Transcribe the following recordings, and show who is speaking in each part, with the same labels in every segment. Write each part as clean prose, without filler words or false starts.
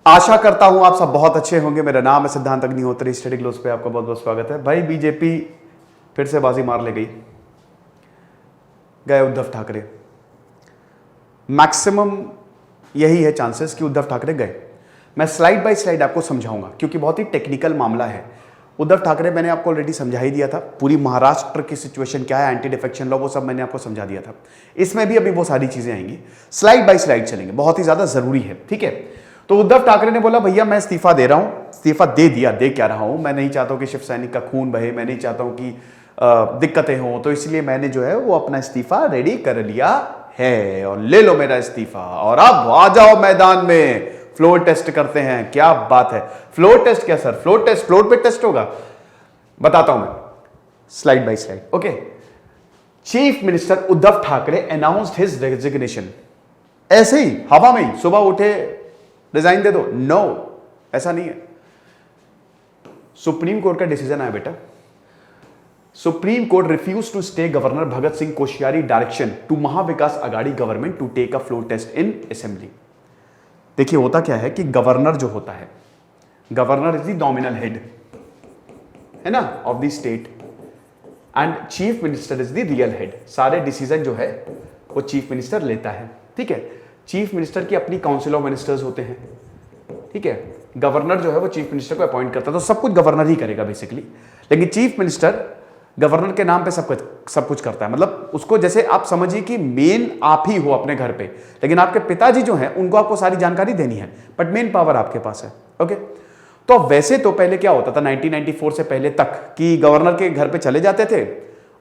Speaker 1: आशा करता हूं आप सब बहुत अच्छे होंगे। मेरा नाम है सिद्धांत अग्निहोत्री। स्टडी ग्लोस पे आपका बहुत बहुत स्वागत है। भाई बीजेपी फिर से बाजी मार ले गई, गए उद्धव ठाकरे। मैक्सिमम यही है चांसेस कि उद्धव ठाकरे गए। मैं स्लाइड बाय स्लाइड आपको समझाऊंगा क्योंकि बहुत ही टेक्निकल मामला है। उद्धव ठाकरे मैंने आपको ऑलरेडी समझा ही दिया था। पूरी महाराष्ट्र की सिचुएशन क्या है, एंटी डिफेक्शन लॉ, वो सब मैंने आपको समझा दिया था। इसमें भी अभी वो सारी चीजें आएंगी, स्लाइड बाय स्लाइड चलेंगे, बहुत ही ज्यादा जरूरी है। ठीक है, तो उद्धव ठाकरे ने बोला भैया मैं इस्तीफा दे रहा हूं। इस्तीफा दे दिया, दे क्या रहा हूं, मैं नहीं चाहता हूं कि शिव सैनिक का खून बहे, मैं नहीं चाहता हूं कि दिक्कतें हो, तो इसलिए मैंने जो है वो अपना इस्तीफा रेडी कर लिया है और ले लो मेरा इस्तीफा और अब आ जाओ मैदान में, फ्लोर टेस्ट करते हैं। क्या बात है, फ्लोर टेस्ट क्या सर, फ्लोर टेस्ट, फ्लोर पे टेस्ट होगा, बताता हूं मैं slide bye slide. Okay, chief minister Uddhav Thackeray announced his resignation. ऐसे ही हवा में ही सुबह उठे रिजाइन दे दो, नो ऐसा नहीं है। सुप्रीम कोर्ट का डिसीजन आया बेटा। Supreme court refuse to stay governor Bhagat Singh Koshyari direction to Mahavikas Aghadi government to take a floor test in assembly. देखिए होता क्या है कि गवर्नर जो होता है, governor is the nominal head है ना of the state and chief minister is the real head. सारे डिसीजन जो है वो चीफ मिनिस्टर लेता है। ठीक है, चीफ मिनिस्टर की अपनी काउंसिल ऑफ मिनिस्टर्स होते हैं। ठीक है, गवर्नर जो है वो चीफ मिनिस्टर को अपॉइंट करता है, तो सब कुछ गवर्नर ही करेगा बेसिकली। लेकिन चीफ मिनिस्टर गवर्नर के नाम पे सब कुछ करता है। मतलब उसको जैसे आप समझिए कि मेन आप ही हो अपने घर पे, लेकिन आपके पिताजी जो हैं उनको आपको सारी जानकारी देनी है, बट मेन पावर आपके पास है। ओके, तो वैसे तो पहले क्या होता था 1994 से पहले तक कि गवर्नर के घर पे चले जाते थे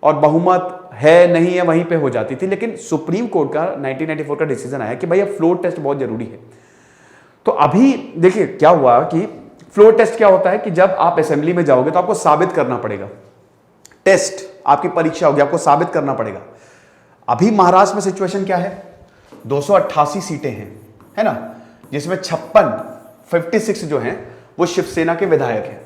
Speaker 1: और बहुमत है नहीं है वहीं पे हो जाती थी। लेकिन सुप्रीम कोर्ट का 1994 का डिसीजन आया कि भाई अब फ्लोर टेस्ट बहुत जरूरी है। तो अभी देखिए क्या हुआ कि फ्लोर टेस्ट क्या होता है कि जब आप असेंबली में जाओगे तो आपको साबित करना पड़ेगा, टेस्ट आपकी परीक्षा होगी, आपको साबित करना पड़ेगा। अभी महाराष्ट्र में सिचुएशन क्या है, 288 सीटें हैं, है ना, जिसमें 56 जो हैं वो शिवसेना के विधायक हैं।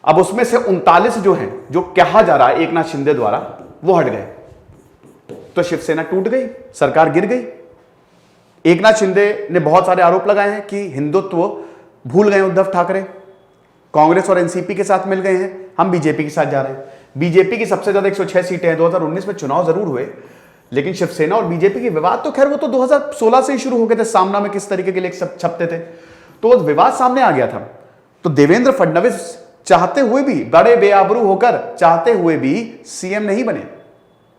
Speaker 1: अब उसमें से 39 जो हैं, जो कहा जा रहा है एकनाथ शिंदे द्वारा, वो हट गए, तो शिवसेना टूट गई, सरकार गिर गई। एकनाथ शिंदे ने बहुत सारे आरोप लगाए हैं कि हिंदुत्व भूल गए उद्धव ठाकरे, कांग्रेस और एनसीपी के साथ मिल गए हैं, हम बीजेपी के साथ जा रहे हैं। बीजेपी की सबसे ज्यादा 106 सीटें हैं। 2019 में चुनाव जरूर हुए, लेकिन शिवसेना और बीजेपी के विवाद तो खैर वो तो 2016 से ही शुरू हो गए थे। सामना में किस तरीके के लेख छपते थे, तो विवाद सामने आ गया था। तो देवेंद्र फडणवीस चाहते हुए भी, बड़े बेआबरू होकर चाहते हुए भी सीएम नहीं बने,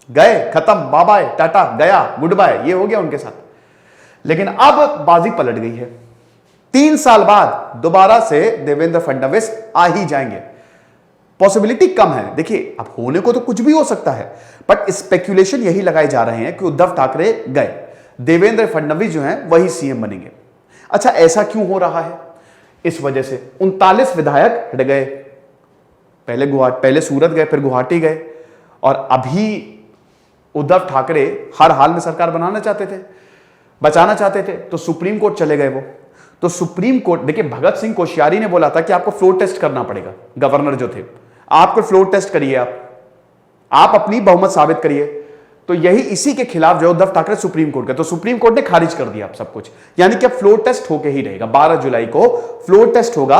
Speaker 1: गए, खत्म, बाय बाय, टाटा, गया, गुड बाय, ये हो गया उनके साथ। लेकिन अब बाजी पलट गई है। 3 साल बाद दोबारा से देवेंद्र फडणवीस आ ही जाएंगे, पॉसिबिलिटी कम है। देखिए अब होने को तो कुछ भी हो सकता है, बट स्पेक्यूलेशन यही लगाए जा रहे हैं कि उद्धव ठाकरे गए, देवेंद्र फडणवीस जो हैं वही सीएम बनेंगे। अच्छा, ऐसा क्यों हो रहा है? इस वजह से 39 विधायक हट गए, पहले सूरत गए, फिर गुवाहाटी गए, और अभी उद्धव ठाकरे हर हाल में सरकार बनाना चाहते थे, बचाना चाहते थे, तो सुप्रीम कोर्ट चले गए वो। तो सुप्रीम कोर्ट, देखिए भगत सिंह कोश्यारी ने बोला था कि आपको फ्लोर टेस्ट करना पड़ेगा, गवर्नर जो थे, आपको फ्लोर टेस्ट करिए, आप अपनी बहुमत साबित करिए। तो यही इसी के खिलाफ जो उद्धव ठाकरे सुप्रीम कोर्ट गए, तो सुप्रीम कोर्ट ने खारिज कर दिया आप सब कुछ, यानी कि अब फ्लोर टेस्ट होके ही रहेगा। 12 जुलाई को फ्लोर टेस्ट होगा।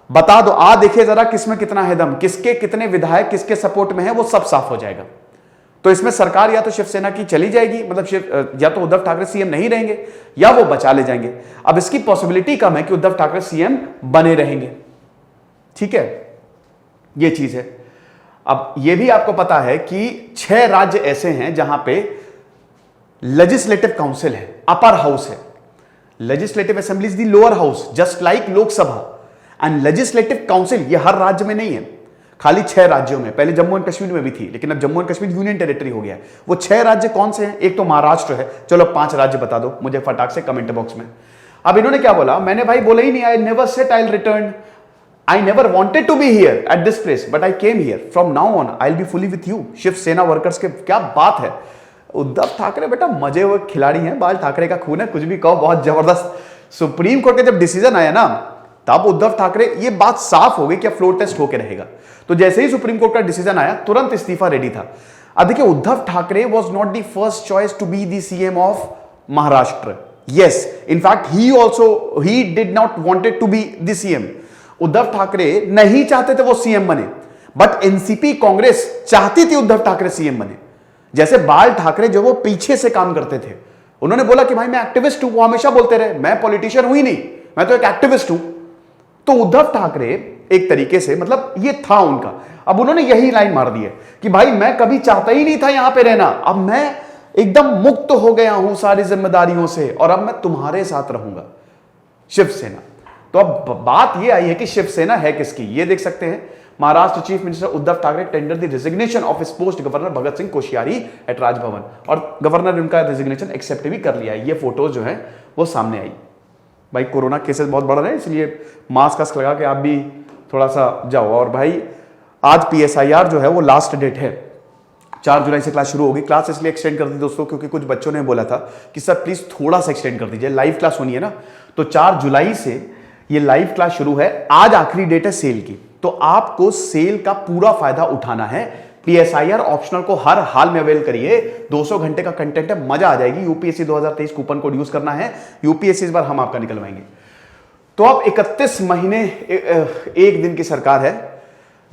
Speaker 1: बता दो, देखिए जरा किसमें कितना है दम, किसके कितने विधायक किसके सपोर्ट में है, वो सब साफ हो जाएगा। तो इसमें सरकार या तो शिवसेना की चली जाएगी, मतलब या तो उद्धव ठाकरे सीएम नहीं रहेंगे, या वो बचा ले जाएंगे। अब इसकी पॉसिबिलिटी कम है कि उद्धव ठाकरे सीएम बने रहेंगे। ठीक है, ये चीज है। अब ये भी आपको पता है कि 6 राज्य ऐसे हैं जहां पे लेजिस्लेटिव काउंसिल है, अपर हाउस है। Legislative assembly is the lower house, just like Lok Sabha, and legislative council ये हर राज्य में नहीं है, खाली 6 राज्यों में। पहले जम्मू एंड कश्मीर में भी थी, लेकिन अब Jammu and Kashmir union territory हो गया है। वो 6 राज्य कौन से हैं? एक तो महाराष्ट्र है, चलो 5 राज्य बता दो मुझे फटाक से कमेंट बॉक्स में। अब इन्होंने क्या बोला, मैंने भाई बोला ही नहीं, I never said I will return, I never wanted to be here at this place, but I came here. From now on, I'll be fully with you. Shiv Sena workers के क्या बात है। उद्धव ठाकरे बेटा मजे हुए खिलाड़ी हैं, बाल ठाकरे का खून है, कुछ भी कहो, बहुत जबरदस्त। सुप्रीम कोर्ट का जब डिसीजन आया ना, तब उद्धव ठाकरे, ये बात साफ हो गई कि फ्लोर टेस्ट होके रहेगा। तो जैसे ही सुप्रीम कोर्ट का डिसीजन आया, तुरंत इस्तीफा रेडी था। अब देखिए, Uddhav Thackeray was not the first choice to be the CM of Maharashtra. Yes, in fact he did not wanted to be the CM. Uddhav Thackeray नहीं चाहते थे वो सीएम बने, बट एनसीपी कांग्रेस चाहती थी उद्धव ठाकरे सीएम बने। जैसे बाल ठाकरे जो वो पीछे से काम करते थे, उन्होंने बोला कि भाई मैं एक्टिविस्ट हूं, वो हमेशा बोलते रहे मैं पॉलिटिशियन हुई नहीं, मैं तो एक एक्टिविस्ट हूं। तो उद्धव ठाकरे एक तरीके से मतलब ये था उनका। अब उन्होंने यही लाइन मार दी है कि भाई मैं कभी चाहता ही नहीं था यहां पे रहना, अब मैं एकदम मुक्त हो गया हूं सारी जिम्मेदारियों से और अब मैं तुम्हारे साथ रहूंगा, शिवसेना। तो अब बात यह आई है कि शिवसेना है किसकी, ये देख सकते हैं। Maharashtra chief minister Uddhav Thackeray tender the resignation of his post governor Bhagat Singh Koshyari at Raj Bhavan, और गवर्नर ने उनका रेजिग्नेशन एक्सेप्ट भी कर लिया है। ये फोटोज जो है वो सामने आई। भाई कोरोना केसेस बहुत बढ़ रहे हैं, इसलिए मास्क लगा के आप भी थोड़ा सा जाओ। और भाई आज PSIR जो है वो लास्ट डेट है, 4 जुलाई से क्लास शुरू होगी। क्लास इसलिए एक्सटेंड कर दी दोस्तों क्योंकि कुछ बच्चों ने बोला था कि सर प्लीज थोड़ा सा एक्सटेंड कर दीजिए, लाइव क्लास होनी है ना। तो 4 जुलाई से ये लाइव क्लास शुरू है। आज आखिरी डेट है सेल की, तो आपको सेल का पूरा फायदा उठाना है। PSIR ऑप्शनल को हर हाल में अवेल करिए। 200 घंटे का कंटेंट है, मजा आ जाएगी। UPSC 2023 कूपन कोड यूज करना है, UPSC इस बार हम आपका निकलवाएंगे। तो अब 31 महीने 1 दिन की सरकार है।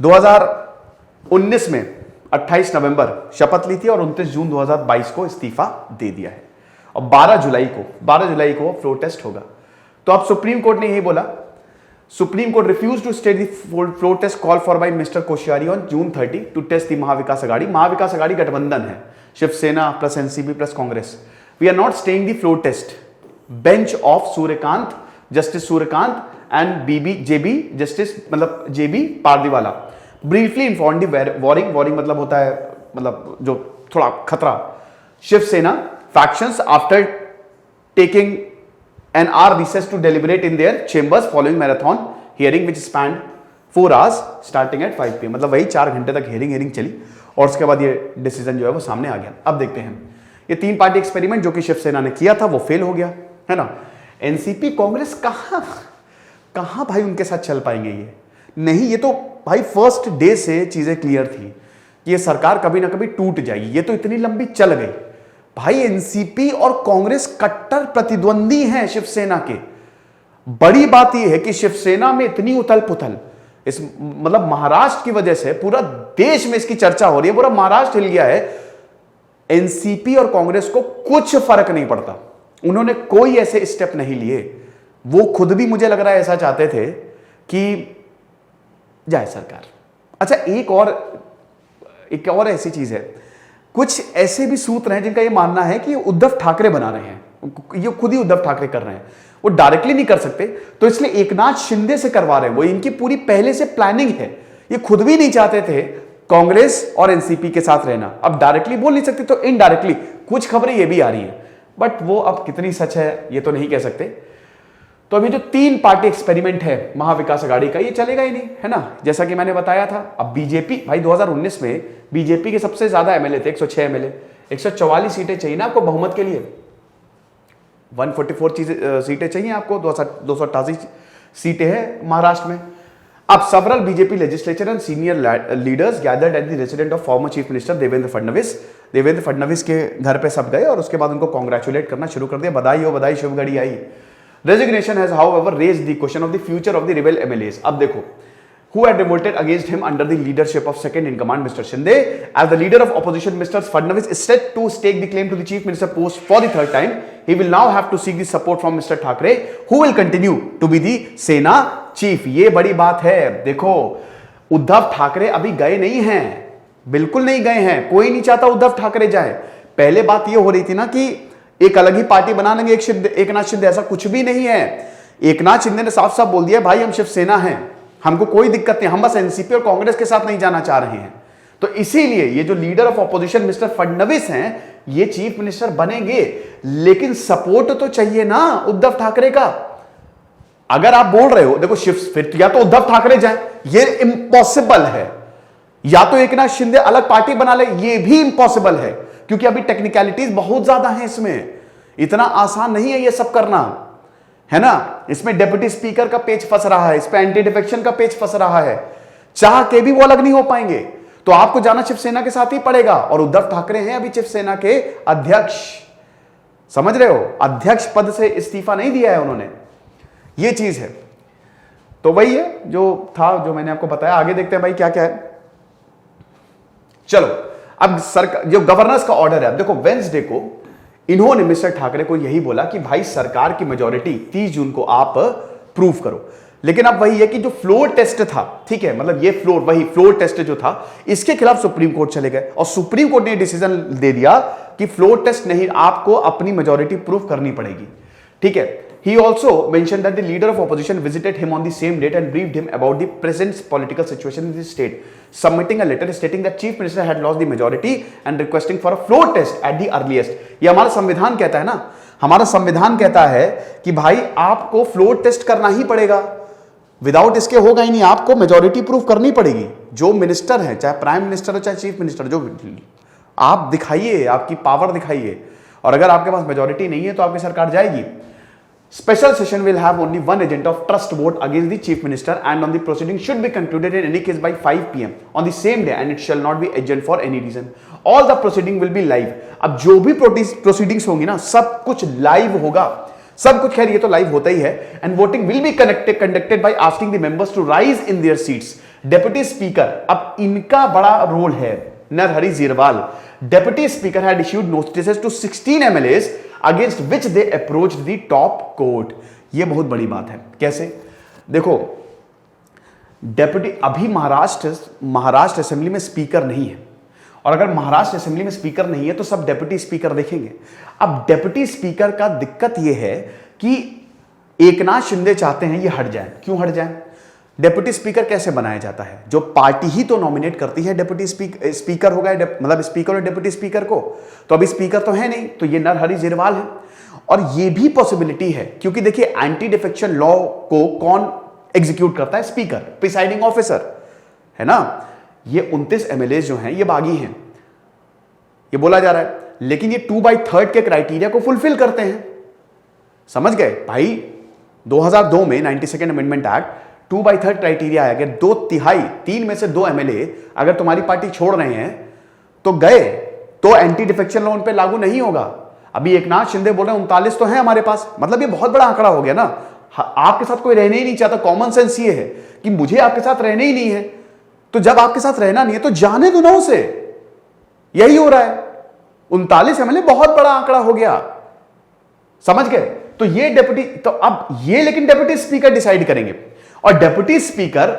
Speaker 1: 2019 में 28 नवंबर शपथ ली थी और 29 जून 2022 को इस्तीफा दे दिया है। और 12 जुलाई को फ्लोर टेस्ट होगा। तो अब सुप्रीम कोर्ट ने यही बोला, supreme court refuse to stay the floor test call for by mister Koshyari on June 30 to test the Maha Vikas Aghadi. Maha Vikas Aghadi गठबंधन है, Shiv Sena plus NCP plus Congress. We are not staying the floor test. Bench of Surya Kant, justice Surya Kant and JB justice मतलब JB Pardiwala briefly inform the warring मतलब होता है मतलब जो थोड़ा खतरा। Shiv Sena factions after taking an hour recess to deliberate in their chambers following marathon hearing which spanned 4 hours starting at 5 PM। मतलब वही 4 घंटे तक हेयरिंग चली और उसके बाद ये डिसीजन जो है वो सामने आ गया। अब देखते हैं ये 3 पार्टी एक्सपेरिमेंट जो कि शिवसेना ने किया था वो फेल हो गया है ना। एनसीपी कांग्रेस कहां भाई उनके साथ चल पाएंगे ये नहीं। ये तो भाई फर्स्ट डे से चीजें क्लियर थी कि ये सरकार कभी ना कभी टूट जाएगी। ये तो इतनी लंबी चल गई भाई। एनसीपी और कांग्रेस कट्टर प्रतिद्वंदी हैं शिवसेना के। बड़ी बात यह है कि शिवसेना में इतनी उथल पुथल, इस मतलब महाराष्ट्र की वजह से पूरा देश में इसकी चर्चा हो रही है, पूरा महाराष्ट्र हिल गया है। एनसीपी और कांग्रेस को कुछ फर्क नहीं पड़ता, उन्होंने कोई ऐसे स्टेप नहीं लिए। वो खुद भी मुझे लग रहा है ऐसा चाहते थे कि जाए सरकार। अच्छा एक और ऐसी चीज है, कुछ ऐसे भी सूत्र हैं जिनका यह मानना है कि उद्धव ठाकरे बना रहे हैं, ये खुद ही उद्धव ठाकरे कर रहे हैं, वो डायरेक्टली नहीं कर सकते तो इसलिए एकनाथ शिंदे से करवा रहे हैं। वो इनकी पूरी पहले से प्लानिंग है। ये खुद भी नहीं चाहते थे कांग्रेस और एनसीपी के साथ रहना, अब डायरेक्टली बोल नहीं सकते तो इनडायरेक्टली कुछ खबरें ये भी आ रही हैं, बट वो अब कितनी सच है ये तो नहीं कह सकते। तो अभी जो 3 पार्टी एक्सपेरिमेंट है महाविकास अघाड़ी का, ये चलेगा ही नहीं है ना, जैसा कि मैंने बताया था। अब बीजेपी भाई 2019 में बीजेपी के सबसे ज्यादा एमएलए थे, 106 एमएलए, 144 सीटें चाहिए ना आपको बहुमत के लिए, 144 सीटें चाहिए आपको, 288 सीटें हैं महाराष्ट्र में। अब several BJP legislature and senior leaders gathered at the resident of former chief minister Devendra Fadnavis के घर पे सब गए और उसके बाद उनको कॉन्ग्रेचुलेट करना शुरू कर दिया। बधाई हो बधाई, शुभ घड़ी आई। Resignation has however raised the question of the future of the rebel MLAs। अब देखो, who had revolted against him under the leadership of second in command Mr. Shinde, as the leader of opposition Mr. Fadnavis is set to stake the claim to the chief minister post for the 3rd time. He will now have to seek the support from Mr. Thackeray, who will continue to be the सेना chief. ये बड़ी बात है। देखो, उद्धव ठाकरे अभी गए नहीं हैं, बिल्कुल नहीं गए हैं, कोई नहीं चाहता उद्धव ठाकरे जाए। पहले बात ये हो रही थी ना कि एक अलग ही पार्टी बना लेंगे एकनाथ शिंदे, ऐसा कुछ भी नहीं है। एकनाथ शिंदे ने साफ साफ बोल दिया भाई हम शिवसेना हैं, हमको कोई दिक्कत नहीं, हम बस एनसीपी और कांग्रेस के साथ नहीं जाना चाह रहे हैं। तो इसीलिए ये जो leader of opposition mister Fadnavis हैं ये चीफ मिनिस्टर बनेंगे, लेकिन सपोर्ट तो चाहिए ना उद्धव ठाकरे का। अगर आप बोल रहे हो देखो फिर या तो उद्धव ठाकरे जाए, ये इम्पॉसिबल है, या तो एकनाथ शिंदे अलग पार्टी बना ले, ये भी इम्पॉसिबल है, क्योंकि अभी टेक्निकलिटीज बहुत ज्यादा हैं इसमें, इतना आसान नहीं है ये सब करना, है ना। इसमें डिप्टी स्पीकर का पेच फंस रहा है, इस पे एंटी डिफेक्शन का पेच फंस रहा है, चाह के भी वो अलग नहीं हो पाएंगे। तो आपको जाना शिवसेना के साथ ही पड़ेगा, और उद्धव ठाकरे हैं अभी शिवसेना के अध्यक्ष। समझ रहे हो, अध्यक्ष पद से इस्तीफा नहीं दिया है उन्होंने, ये चीज है। तो वही है जो था, जो मैंने आपको बताया। आगे देखते हैं भाई क्या क्या है। चलो अब सरकार, जो गवर्नर्स का ऑर्डर है, अब देखो वेंसडे को इन्होंने मिस्टर ठाकरे को यही बोला कि भाई सरकार की मेजॉरिटी 30 जून को आप प्रूव करो। लेकिन अब वही है कि जो फ्लोर टेस्ट था, ठीक है, मतलब ये वही फ्लोर टेस्ट जो था, इसके खिलाफ सुप्रीम कोर्ट चले गए और सुप्रीम कोर्ट ने डिसीजन दे दिया कि फ्लोर टेस्ट नहीं, आपको अपनी मेजॉरिटी प्रूव करनी पड़ेगी, ठीक है। He also mentioned that the leader of opposition visited him on the same date and briefed him about the present political situation in the state, submitting a letter stating that chief minister had lost the majority and requesting for a floor test at the earliest। ये हमारा संविधान कहता है ना, हमारा संविधान कहता है कि भाई आपको फ्लोर टेस्ट करना ही पड़ेगा, विदाउट इसके होगा ही नहीं, आपको मेजॉरिटी प्रूफ करनी पड़ेगी। जो मिनिस्टर है, चाहे प्राइम मिनिस्टर हो चाहे चीफ मिनिस्टर, जो आप दिखाइए, आपकी पावर दिखाइए, और अगर आपके पास मेजॉरिटी नहीं है तो आपकी सरकार जाएगी। Special session will have only one agenda of trust vote against the chief minister and on the proceeding should be concluded in any case by 5 PM on the same day and it shall not be adjourned for any reason. All the proceeding will be live। अब जो भी proceedings होंगी ना, सब कुछ live होगा, सब कुछ, खैर ये तो लाइव होता ही है। And voting will be conducted by asking the members to rise in their seats। Deputy Speaker, अब इनका बड़ा रोल है, Narhari Zirwal. Deputy Speaker had issued notices to 16 MLAs against which they approached the top court। ये बहुत बड़ी बात है। कैसे? देखो, डेप्यूटी, अभी महाराष्ट्र असेंबली में स्पीकर नहीं है, और अगर महाराष्ट्र असेंबली में स्पीकर नहीं है तो सब डेप्यूटी स्पीकर देखेंगे। अब डेप्यूटी स्पीकर का दिक्कत यह है कि एकनाथ शिंदे चाहते हैं ये हट जाए। क्यों हट जाए? डेप्यूटी स्पीकर कैसे बनाया जाता है? जो पार्टी ही तो नॉमिनेट करती है डेप्यूटी स्पीकर होगा, मतलब स्पीकर और डेप्यूटी स्पीकर को। तो अभी स्पीकर तो है नहीं, तो ये नरहरि झीरवाल है। और ये भी पॉसिबिलिटी है, क्योंकि देखिए एंटी डिफेक्शन लॉ को कौन एग्जीक्यूट करता है? स्पीकर, प्रिसाइडिंग ऑफिसर, है ना। ये 29 एमएलए जो हैं ये बागी हैं, ये बोला जा रहा है, लेकिन ये 2/3 के क्राइटेरिया को फुलफिल करते हैं। समझ गए भाई? 2002 में 92nd अमेंडमेंट एक्ट 2/3 क्राइटेरिया आया कि 2/3, 3 में से 2 एमएलए अगर तुम्हारी पार्टी छोड़ रहे हैं तो गए, तो एंटी डिफेक्शन लॉ उन पे लागू नहीं होगा। अभी एकनाथ शिंदे बोल रहे हैं 39 तो है हमारे पास, मतलब ये बहुत बड़ा आंकड़ा हो गया ना। आपके साथ कोई रहने ही नहीं चाहता। कॉमन सेंस ये है कि मुझे आपके साथ रहने ही नहीं है, तो जब आपके साथ रहना नहीं है तो जाने दो ना उसे। यही हो रहा है। 39 एमएलए बहुत बड़ा आंकड़ा हो गया, समझ गए? तो ये डेप्यूटी, तो अब ये लेकिन डेप्यूटी स्पीकर डिसाइड करेंगे, और डेप्यूटी स्पीकर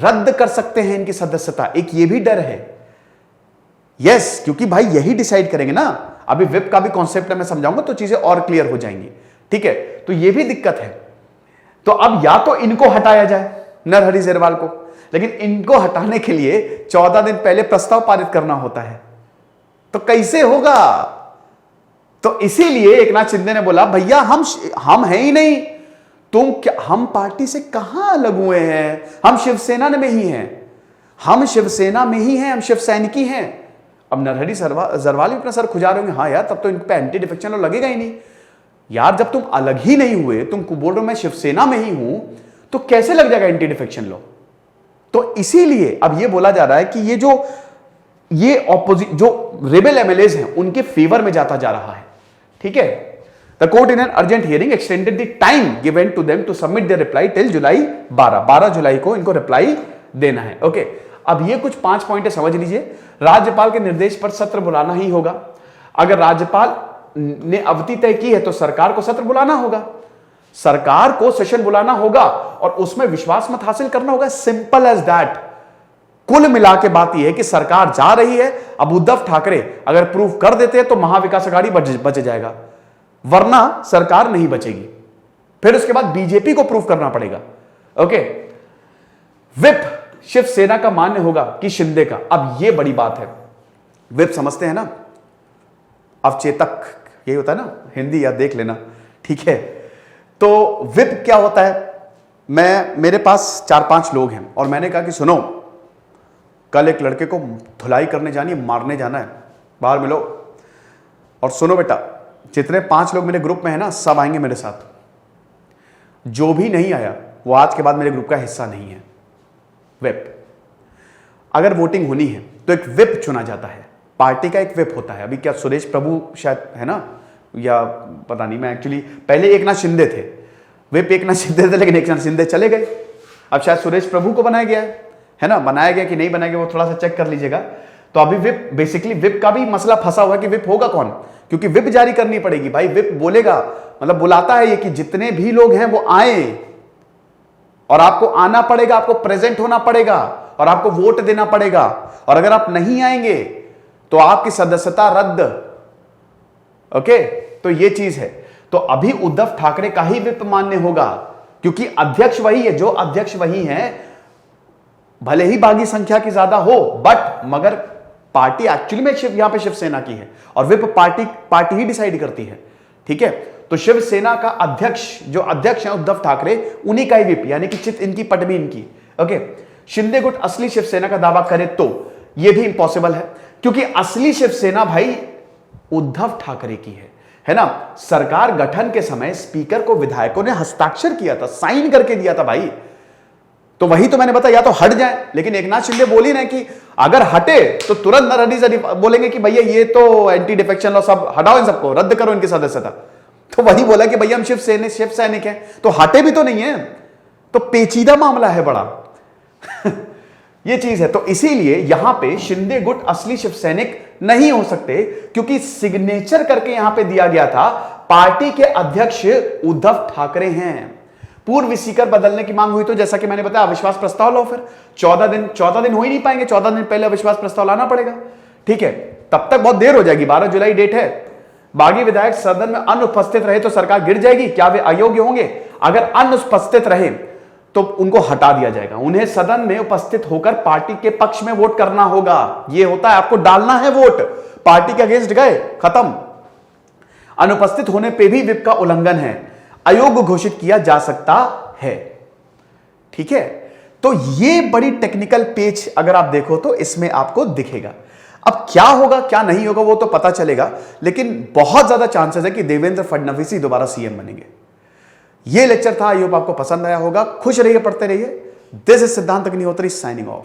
Speaker 1: रद्द कर सकते हैं इनकी सदस्यता। एक ये भी डर है, यस, क्योंकि भाई यही डिसाइड करेंगे ना। अभी विप का भी कॉन्सेप्ट मैं समझाऊंगा तो चीजें और क्लियर हो जाएंगी, ठीक है। तो ये भी दिक्कत है। तो अब या तो इनको हटाया जाए, नरहरि झीरवाल को, लेकिन इनको हटाने के लिए 14 दिन पहले प्रस्ताव पारित करना होता है, तो कैसे होगा? तो इसीलिए एकनाथ शिंदे ने बोला भैया हम हैं ही नहीं, तुम क्या, हम पार्टी से कहां अलग हुए हैं? हम शिवसेना में ही हैं, हम शिवसेना में ही हैं, हम शिव सैनिकी हैं। अब नरहरि झीरवाल भी अपना सर खुजा रहे होंगे, हाँ यार तब तो इन पे एंटी डिफेक्शन लॉ लगेगा ही नहीं यार। जब तुम अलग ही नहीं हुए, तुम बोल रहे हो मैं शिवसेना में ही हूं, तो कैसे लग जाएगा एंटी डिफेक्शन लॉ? तो इसीलिए अब ये बोला जा रहा है कि ये जो रेबेल एमएलएज हैं उनके फेवर में जाता जा रहा है, ठीक है। The court in an urgent hearing extended the time given to them to submit their reply till July 12 जुलाई को इनको रिप्लाई देना है। ओके, अब ये कुछ 5 पॉइंट समझ लीजिए। राज्यपाल के निर्देश पर सत्र बुलाना ही होगा। अगर राज्यपाल ने अवधि तय की है तो सरकार को सत्र बुलाना होगा, सरकार को सेशन बुलाना होगा और उसमें विश्वास मत हासिल करना होगा। Simple as that. कुल मिला के बात यह है कि सरकार जा रही है। अब उद्धव ठाकरे अगर प्रूव कर देते हैं तो महाविकास आघाड़ी बच जाएगा, वरना सरकार नहीं बचेगी। फिर उसके बाद बीजेपी को प्रूव करना पड़ेगा। ओके, विप शिवसेना का मान्य होगा कि शिंदे का? अब यह बड़ी बात है। विप समझते हैं ना, अवचेतक यही होता है ना, हिंदी याद देख लेना, ठीक है। तो विप क्या होता है? मेरे पास 4-5 लोग हैं और मैंने कहा कि सुनो, कल एक लड़के को धुलाई करने जानी है, मारने जाना है, बाहर मिलो। और सुनो बेटा, जितने 5 लोग मेरे ग्रुप में है ना, सब आएंगे मेरे साथ। जो भी नहीं आया वो आज के बाद मेरे ग्रुप का हिस्सा नहीं है। विप, अगर वोटिंग होनी है तो एक विप चुना जाता है, पार्टी का एक विप होता है। अभी क्या सुरेश प्रभु शायद है ना, या पता नहीं, मैं एक्चुअली पहले एकनाथ शिंदे थे, विप एकनाथ शिंदे थे, लेकिन एकनाथ शिंदे चले गए। अब शायद सुरेश प्रभु को बनाया गया है ना, बनाया गया कि नहीं बनाया गया वो थोड़ा सा चेक कर लीजिएगा। तो अभी विप, बेसिकली विप का भी मसला फंसा हुआ है कि विप होगा कौन, क्योंकि विप जारी करनी पड़ेगी भाई। विप बोलेगा, मतलब बुलाता है ये कि जितने भी लोग हैं वो आए, और आपको आना पड़ेगा, आपको प्रेजेंट होना पड़ेगा, और आपको वोट देना पड़ेगा, और अगर आप नहीं आएंगे तो आपकी सदस्यता रद्द। ओके, तो ये चीज है। तो अभी उद्धव ठाकरे का ही विप मान्य होगा, क्योंकि अध्यक्ष वही है, जो अध्यक्ष वही है, भले ही बागी संख्या की ज्यादा हो, बट मगर पार्टी एक्चुअली में यहां पे शिवसेना की है, और विप पार्टी ही डिसाइड करती है। ठीक है, तो शिवसेना का अध्यक्ष, जो अध्यक्ष है उद्धव ठाकरे, उन्हीं का ही विप, यानी कि चित इनकी पट भी इनकी। ओके, शिंदे गुट असली शिवसेना का दावा करे तो यह भी इंपॉसिबल है, क्योंकि असली शिवसेना भाई उद्धव ठाकरे की है ना। सरकार गठन के समय स्पीकर को विधायकों ने हस्ताक्षर किया था, साइन करके दिया था भाई। तो वही तो मैंने बताया, या तो हट जाए, लेकिन एकनाथ शिंदे बोली ना कि अगर हटे तो तुरंत नरहरि बोलेंगे कि भैया ये तो एंटी डिफेक्शन लॉ, सब हटाओ, इन सबको रद्द करो, इनकी सदस्यता। तो वही बोला कि भैया हम शिव सैनिक हैं, तो हटे भी तो नहीं है, तो पेचीदा मामला है बड़ा। ये चीज है। तो इसीलिए यहां पे शिंदे गुट असली शिव सैनिक नहीं हो सकते, क्योंकि सिग्नेचर करके यहां पे दिया गया था पार्टी के अध्यक्ष उद्धव ठाकरे हैं। पूर्व स्पीकर बदलने की मांग हुई, तो जैसा कि मैंने बताया अविश्वास प्रस्ताव लो, फिर 14 दिन हो ही नहीं पाएंगे, 14 दिन पहले अविश्वास प्रस्ताव लाना पड़ेगा। ठीक है, तब तक बहुत देर हो जाएगी, 12 जुलाई डेट है। बागी विधायक सदन में अनुपस्थित रहे तो सरकार गिर जाएगी, क्या वे अयोग्य होंगे? अगर अनुपस्थित रहे तो उनको हटा दिया जाएगा, उन्हें सदन में उपस्थित होकर पार्टी के पक्ष में वोट करना होगा। यह होता है, आपको डालना है वोट, पार्टी के अगेंस्ट गए, खत्म। अनुपस्थित होने पे भी विप का उल्लंघन है, अयोग्य घोषित किया जा सकता है। ठीक है, तो यह बड़ी टेक्निकल पेज अगर आप देखो तो इसमें आपको दिखेगा। अब क्या होगा क्या नहीं होगा वो तो पता चलेगा, लेकिन बहुत ज्यादा चांसेस है कि देवेंद्र फडणवीस ही दोबारा सीएम बनेंगे। यह लेक्चर था, आई होप आपको पसंद आया होगा। खुश रहिए, पढ़ते रहिए। दिस इज सिद्धांत अग्निहोत्री साइनिंग ऑफ।